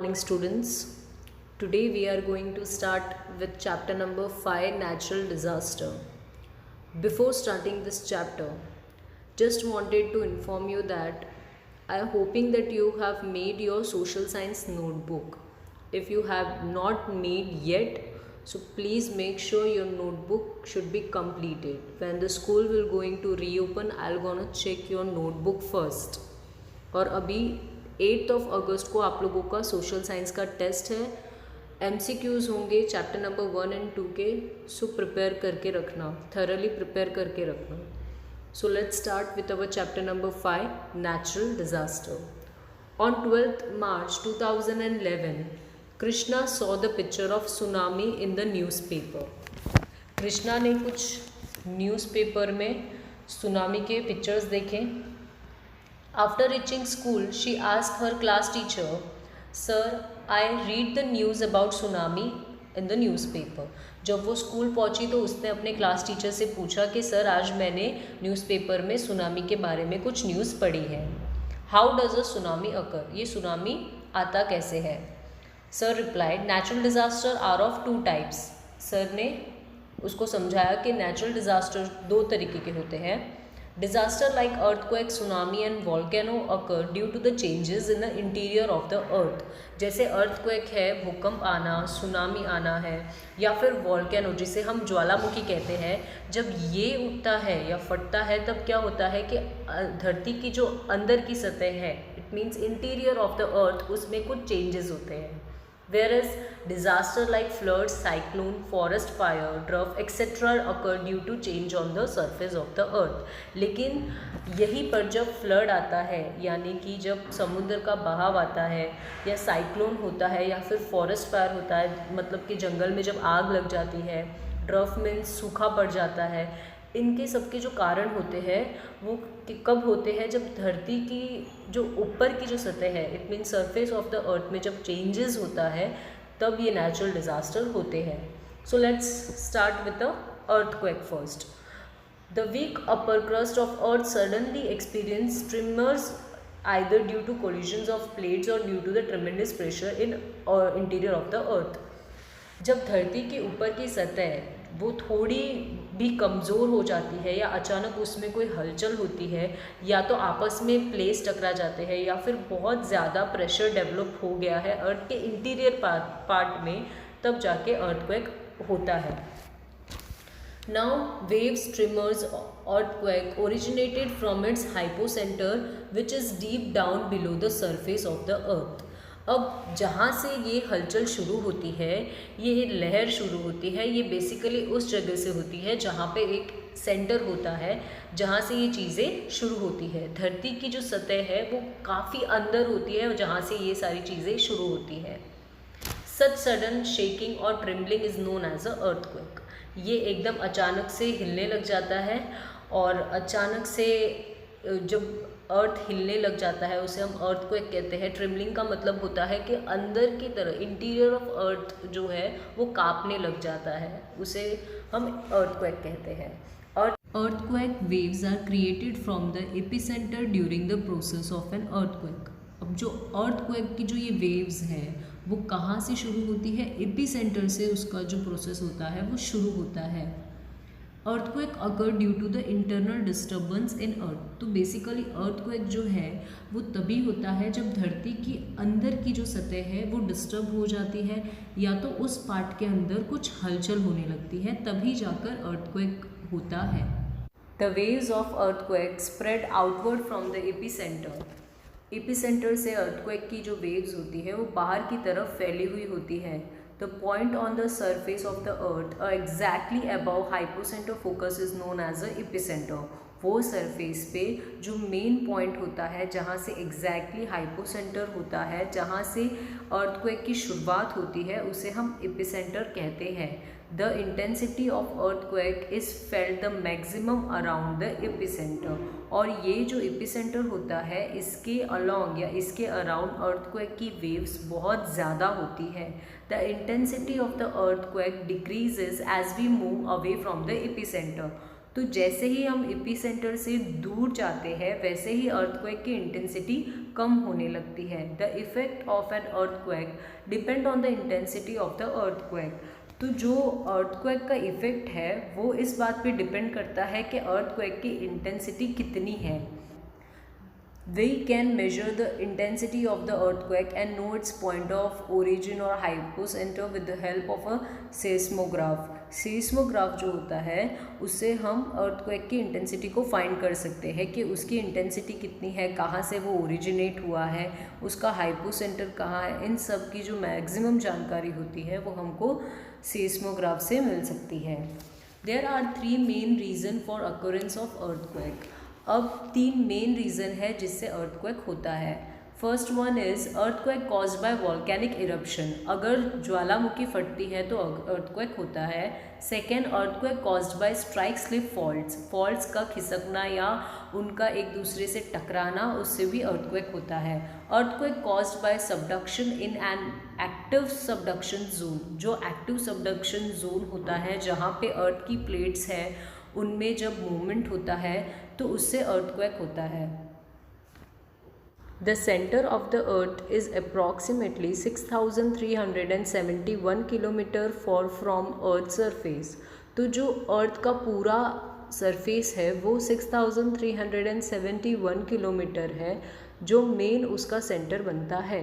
Morning students. Today we are going to start with chapter number 5, natural disaster. Before starting this chapter, just wanted to inform you that I am hoping that you have made your social science notebook. If you have not made yet, so please make sure your notebook should be completed. When the school will going to reopen, I'll gonna check your notebook first. और अभी 8 अगस्त को आप लोगों का social science का test है। MCQs होंगे chapter number 1 और 2 के। सो प्रिपेयर करके रखना, थरली प्रिपेयर करके रखना। सो let's start with our chapter number 5, natural disaster. On 12th March 2011, Krishna saw the picture of tsunami in the newspaper. Krishna ने कुछ न्यूज़पेपर में सुनामी के पिक्चर्स देखे। After reaching school, she asked her class teacher, "Sir, I read the news about tsunami in the newspaper." जब वो school पहुंची तो उसने अपने क्लास टीचर से पूछा कि सर आज मैंने न्यूज़पेपर में सुनामी के बारे में कुछ न्यूज़ पढ़ी है। How does a tsunami occur? ये सुनामी आता कैसे है? Sir replied, natural disaster are of 2 types. Sir ने उसको समझाया कि नेचुरल डिजास्टर 2 तरीके के होते हैं। Disaster like earthquake, tsunami and volcano occur due to the changes in the interior of the earth. जैसे earthquake है, भूकंप आना, सुनामी आना है, या फिर volcano जिसे हम ज्वालामुखी कहते हैं, जब ये उठता है या फटता है तब क्या होता है कि धरती की जो अंदर की सतह है, it means interior of the अर्थ, उसमें कुछ चेंजेस होते हैं। Whereas disaster like floods, cyclone, forest fire, drought, etc. occur due to change on the surface of the earth. लेकिन यहीं पर जब फ्लड आता है, यानी कि जब समुद्र का बहाव आता है, या साइक्लोन होता है, या फिर फॉरेस्ट फायर होता है, मतलब कि जंगल में जब आग लग जाती है, ड्रफ मीन्स सूखा पड़ जाता है, इनके सबके जो कारण होते हैं वो कब होते हैं? जब धरती की जो ऊपर की जो सतह है, it mean surface of the अर्थ में जब चेंजेस होता है तब ये नेचुरल डिजास्टर होते हैं। So let's start with the earthquake first. The weak upper crust of earth suddenly experience tremors either due to collisions of plates or due to the tremendous pressure in interior of the earth। जब धरती के ऊपर की सतह वो थोड़ी भी कमज़ोर हो जाती है, या अचानक उसमें कोई हलचल होती है, या तो आपस में प्लेस टकरा जाते हैं, या फिर बहुत ज़्यादा प्रेशर डेवलप हो गया है अर्थ के इंटीरियर पार्ट में, तब जाके अर्थक्वेक होता है। Now waves tremors earthquake originated from its hypocenter which is deep down below the surface of the earth। अब जहाँ से ये हलचल शुरू होती है, ये लहर शुरू होती है, ये बेसिकली उस जगह से होती है जहाँ पे एक सेंटर होता है, जहाँ से ये चीज़ें शुरू होती है। धरती की जो सतह है वो काफ़ी अंदर होती है, जहाँ से ये सारी चीज़ें शुरू होती है। सच सडन शेकिंग और trembling is known as a earthquake. ये एकदम अचानक से हिलने लग जाता है, और अचानक से जब अर्थ हिलने लग जाता है उसे हम अर्थक्वेक कहते हैं। ट्रिम्बलिंग का मतलब होता है कि अंदर की तरह इंटीरियर ऑफ अर्थ जो है वो कांपने लग जाता है, उसे हम अर्थक्वेक कहते हैं। और earthquake waves are created from the epicentre during the process of an earthquake. अब जो अर्थक्वेक की जो ये वेव्स हैं वो कहाँ से शुरू होती है? एपिसेंटर से उसका जो प्रोसेस होता है वो शुरू होता है। Earthquake occur due to the internal disturbance in earth. तो बेसिकली अर्थक्वेक जो है वो तभी होता है जब धरती की अंदर की जो सतह है वो डिस्टर्ब हो जाती है, या तो उस पार्ट के अंदर कुछ हलचल होने लगती है, तभी जाकर अर्थक्वेक होता है। The waves of earthquake spread outward from the epicentre. Epicentre से अर्थक्वेक की जो वेव्स होती है वो बाहर की तरफ फैली हुई होती है। The point on the surface of the earth exactly above hypocentre focus is known as a epicentre. वो सरफेस पे जो मेन पॉइंट होता है, जहाँ से एग्जैक्टली हाइपोसेंटर होता है, जहाँ से अर्थक्वेक की शुरुआत होती है, उसे हम एपिसेंटर कहते हैं। The intensity of earthquake is felt the maximum around the epicentre. और ये जो एपिसेंटर होता है इसके अलॉन्ग या इसके अराउंड अर्थक्वेक की वेव्स बहुत ज़्यादा होती है। The intensity of the earthquake decreases as we move away from the epicentre. तो जैसे ही हम एपिसेंटर से दूर जाते हैं वैसे ही अर्थक्वेक की इंटेंसिटी कम होने लगती है। The effect of an earthquake depend on the intensity of the earthquake. तो जो अर्थक्वेक का इफेक्ट है वो इस बात पे डिपेंड करता है कि अर्थक्वेक की इंटेंसिटी कितनी है। We can measure the intensity of the earthquake and know its point of origin or hypocenter with the help of a seismograph. seismograph जो होता है उससे हम earthquake की इंटेंसिटी को फाइंड कर सकते हैं कि उसकी इंटेंसिटी कितनी है, कहाँ से वो ओरिजिनेट हुआ है, उसका हाइपोसेंटर कहाँ है। इन सब की जो मैक्सिमम जानकारी होती है वो हमको seismograph से मिल सकती है। There are 3 main reasons for occurrence of earthquake. अब 3 मेन रीज़न है जिससे अर्थक्वेक होता है। First one is earthquake caused by volcanic eruption. अगर ज्वालामुखी फटती है तो अर्थक्वेक होता है। Second, earthquake caused by strike slip faults. Faults का खिसकना या उनका एक दूसरे से टकराना, उससे भी अर्थक्वेक होता है। Earthquake caused by subduction in an active subduction zone. जो एक्टिव सबडक्शन जोन होता है जहाँ पे अर्थ की प्लेट्स है उनमें जब मूवमेंट होता है तो उससे अर्थक्वेक होता है। The centre of the earth is approximately 6371 kilometre for from earth surface. तो जो अर्थ का पूरा सरफेस है वो 6371 किलोमीटर है जो मेन उसका सेंटर बनता है।